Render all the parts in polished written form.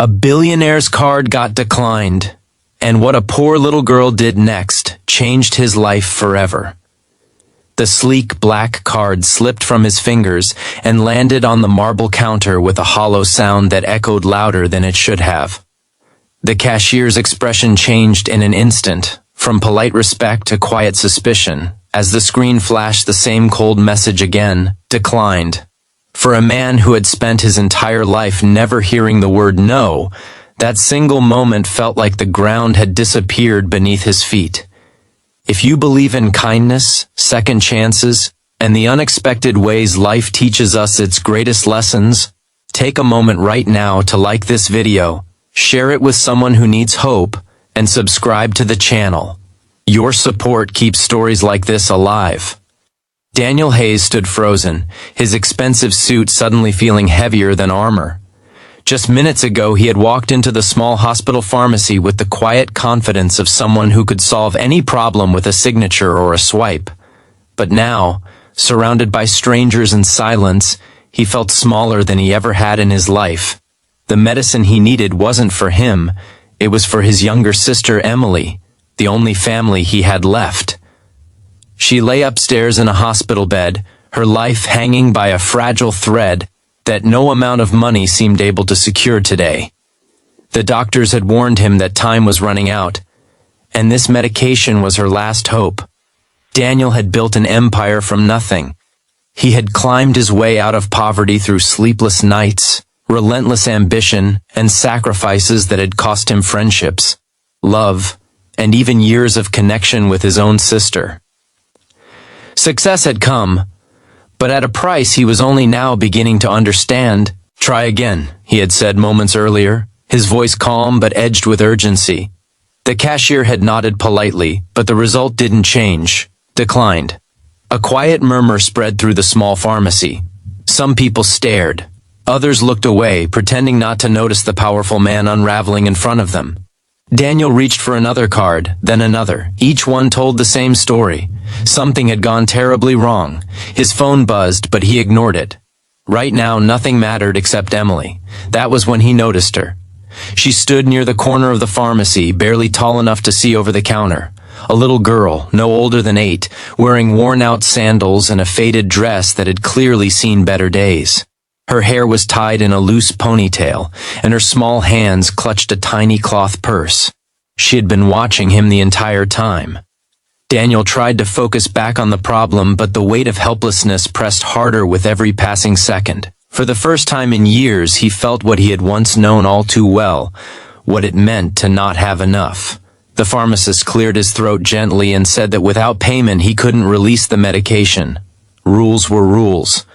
A billionaire's card got declined, and what a poor little girl did next changed his life forever. The sleek black card slipped from his fingers and landed on the marble counter with a hollow sound that echoed louder than it should have. The cashier's expression changed in an instant, from polite respect to quiet suspicion, as the screen flashed the same cold message again, declined. For a man who had spent his entire life never hearing the word no, that single moment felt like the ground had disappeared beneath his feet. If you believe in kindness, second chances, and the unexpected ways life teaches us its greatest lessons, take a moment right now to like this video, share it with someone who needs hope, and subscribe to the channel. Your support keeps stories like this alive. Daniel Hayes stood frozen, his expensive suit suddenly feeling heavier than armor. Just minutes ago he had walked into the small hospital pharmacy with the quiet confidence of someone who could solve any problem with a signature or a swipe. But now, surrounded by strangers and silence, he felt smaller than he ever had in his life. The medicine he needed wasn't for him, it was for his younger sister Emily, the only family he had left. She lay upstairs in a hospital bed, her life hanging by a fragile thread that no amount of money seemed able to secure today. The doctors had warned him that time was running out, and this medication was her last hope. Daniel had built an empire from nothing. He had climbed his way out of poverty through sleepless nights, relentless ambition, and sacrifices that had cost him friendships, love, and even years of connection with his own sister. Success had come, but at a price he was only now beginning to understand. "Try again," he had said moments earlier, his voice calm but edged with urgency. The cashier had nodded politely, but the result didn't change. Declined. A quiet murmur spread through the small pharmacy. Some people stared. Others looked away, pretending not to notice the powerful man unraveling in front of them. Daniel reached for another card, then another. Each one told the same story. Something had gone terribly wrong. His phone buzzed, but he ignored it. Right now, nothing mattered except Emily. That was when he noticed her. She stood near the corner of the pharmacy, barely tall enough to see over the counter. A little girl, no older than 8, wearing worn-out sandals and a faded dress that had clearly seen better days. Her hair was tied in a loose ponytail, and her small hands clutched a tiny cloth purse. She had been watching him the entire time. Daniel tried to focus back on the problem, but the weight of helplessness pressed harder with every passing second. For the first time in years, he felt what he had once known all too well, what it meant to not have enough. The pharmacist cleared his throat gently and said that without payment he couldn't release the medication. Rules were rules.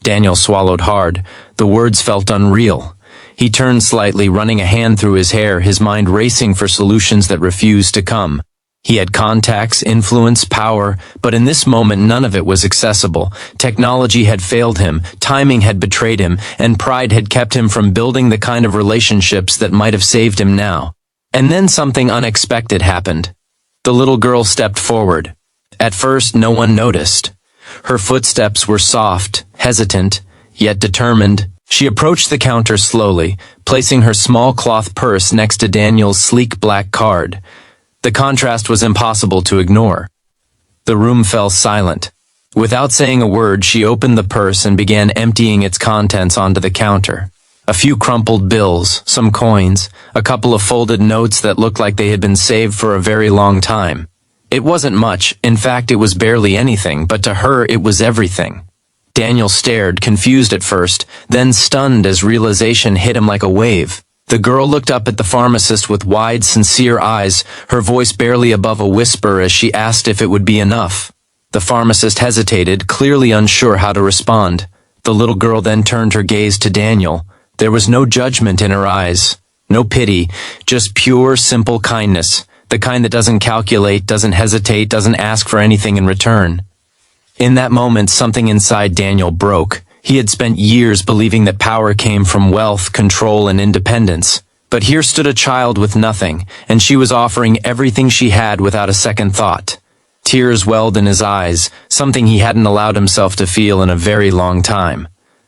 Daniel swallowed hard. The words felt unreal. He turned slightly, running a hand through his hair, his mind racing for solutions that refused to come. He had contacts, influence, power, but in this moment none of it was accessible. Technology had failed him, timing had betrayed him, and pride had kept him from building the kind of relationships that might have saved him now. And then something unexpected happened. The little girl stepped forward. At first, no one noticed. Her footsteps were soft, hesitant, yet determined. She approached the counter slowly, placing her small cloth purse next to Daniel's sleek black card. The contrast was impossible to ignore. The room fell silent. Without saying a word, she opened the purse and began emptying its contents onto the counter. A few crumpled bills, some coins, a couple of folded notes that looked like they had been saved for a very long time. It wasn't much, in fact it was barely anything, but to her it was everything. Daniel stared, confused at first, then stunned as realization hit him like a wave. The girl looked up at the pharmacist with wide, sincere eyes, her voice barely above a whisper as she asked if it would be enough. The pharmacist hesitated, clearly unsure how to respond. The little girl then turned her gaze to Daniel. There was no judgment in her eyes, no pity, just pure, simple kindness. The kind that doesn't calculate, doesn't hesitate, doesn't ask for anything in return. In that moment, something inside Daniel broke. He had spent years believing that power came from wealth, control, and independence. But here stood a child with nothing, and she was offering everything she had without a second thought. Tears welled in his eyes, something he hadn't allowed himself to feel in a very long time.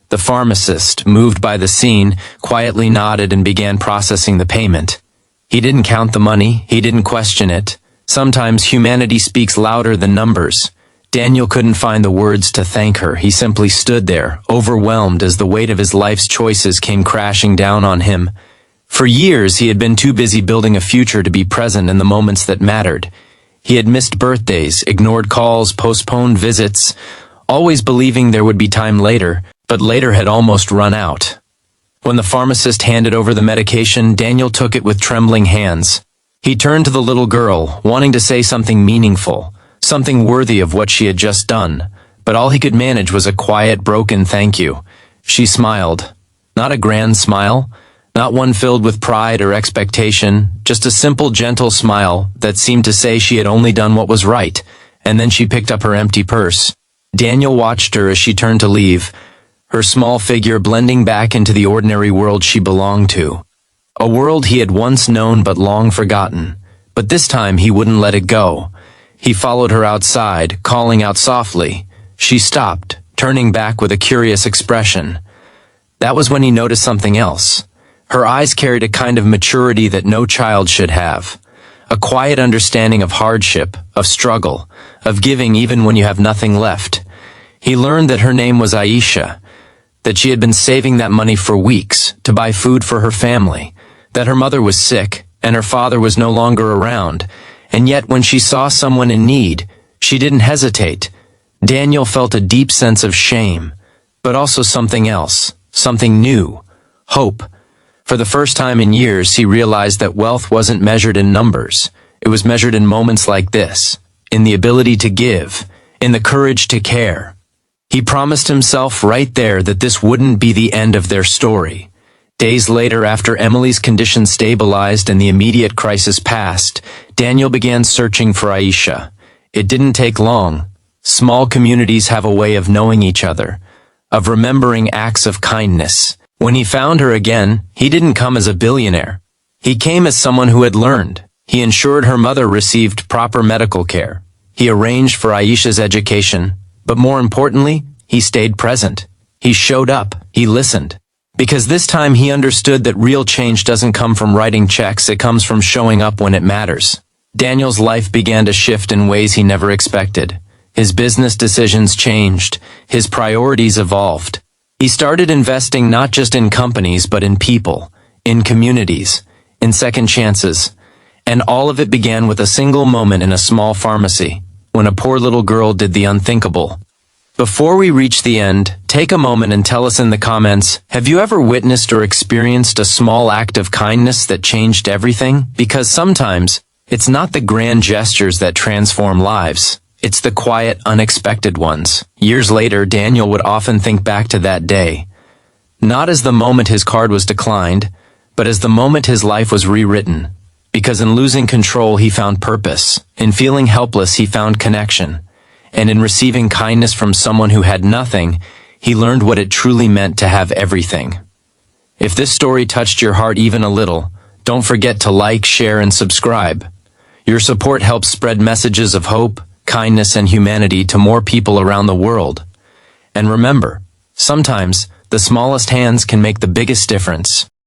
The pharmacist, moved by the scene, quietly nodded and began processing the payment. He didn't count the money, he didn't question it. Sometimes humanity speaks louder than numbers. Daniel couldn't find the words to thank her. He simply stood there, overwhelmed as the weight of his life's choices came crashing down on him. For years, he had been too busy building a future to be present in the moments that mattered. He had missed birthdays, ignored calls, postponed visits, always believing there would be time later, but later had almost run out. When the pharmacist handed over the medication, Daniel took it with trembling hands. He turned to the little girl, wanting to say something meaningful, something worthy of what she had just done, but all he could manage was a quiet, broken thank you. She smiled. Not a grand smile, not one filled with pride or expectation, just a simple, gentle smile that seemed to say she had only done what was right, and then she picked up her empty purse. Daniel watched her as she turned to leave, her small figure blending back into the ordinary world she belonged to. A world he had once known but long forgotten. But this time he wouldn't let it go. He followed her outside, calling out softly. She stopped, turning back with a curious expression. That was when he noticed something else. Her eyes carried a kind of maturity that no child should have. A quiet understanding of hardship, of struggle, of giving even when you have nothing left. He learned that her name was Aisha, that she had been saving that money for weeks to buy food for her family, that her mother was sick and her father was no longer around, and yet when she saw someone in need, she didn't hesitate. Daniel felt a deep sense of shame, but also something else, something new, hope. For the first time in years, he realized that wealth wasn't measured in numbers. It was measured in moments like this, in the ability to give, in the courage to care. He promised himself right there that this wouldn't be the end of their story. Days later, after Emily's condition stabilized and the immediate crisis passed, Daniel began searching for Aisha. It didn't take long. Small communities have a way of knowing each other, of remembering acts of kindness. When he found her again, he didn't come as a billionaire. He came as someone who had learned. He ensured her mother received proper medical care. He arranged for Aisha's education. But more importantly, he stayed present. He showed up. He listened. Because this time he understood that real change doesn't come from writing checks, it comes from showing up when it matters. Daniel's life began to shift in ways he never expected. His business decisions changed. His priorities evolved. He started investing not just in companies but in people, in communities, in second chances. And all of it began with a single moment in a small pharmacy, when a poor little girl did the unthinkable. Before we reach the end, take a moment and tell us in the comments, have you ever witnessed or experienced a small act of kindness that changed everything? Because sometimes, it's not the grand gestures that transform lives. It's the quiet, unexpected ones. Years later, Daniel would often think back to that day. Not as the moment his card was declined, but as the moment his life was rewritten. Because in losing control, he found purpose. In feeling helpless, he found connection. And in receiving kindness from someone who had nothing, he learned what it truly meant to have everything. If this story touched your heart even a little, don't forget to like, share, and subscribe. Your support helps spread messages of hope, kindness, and humanity to more people around the world. And remember, sometimes, the smallest hands can make the biggest difference.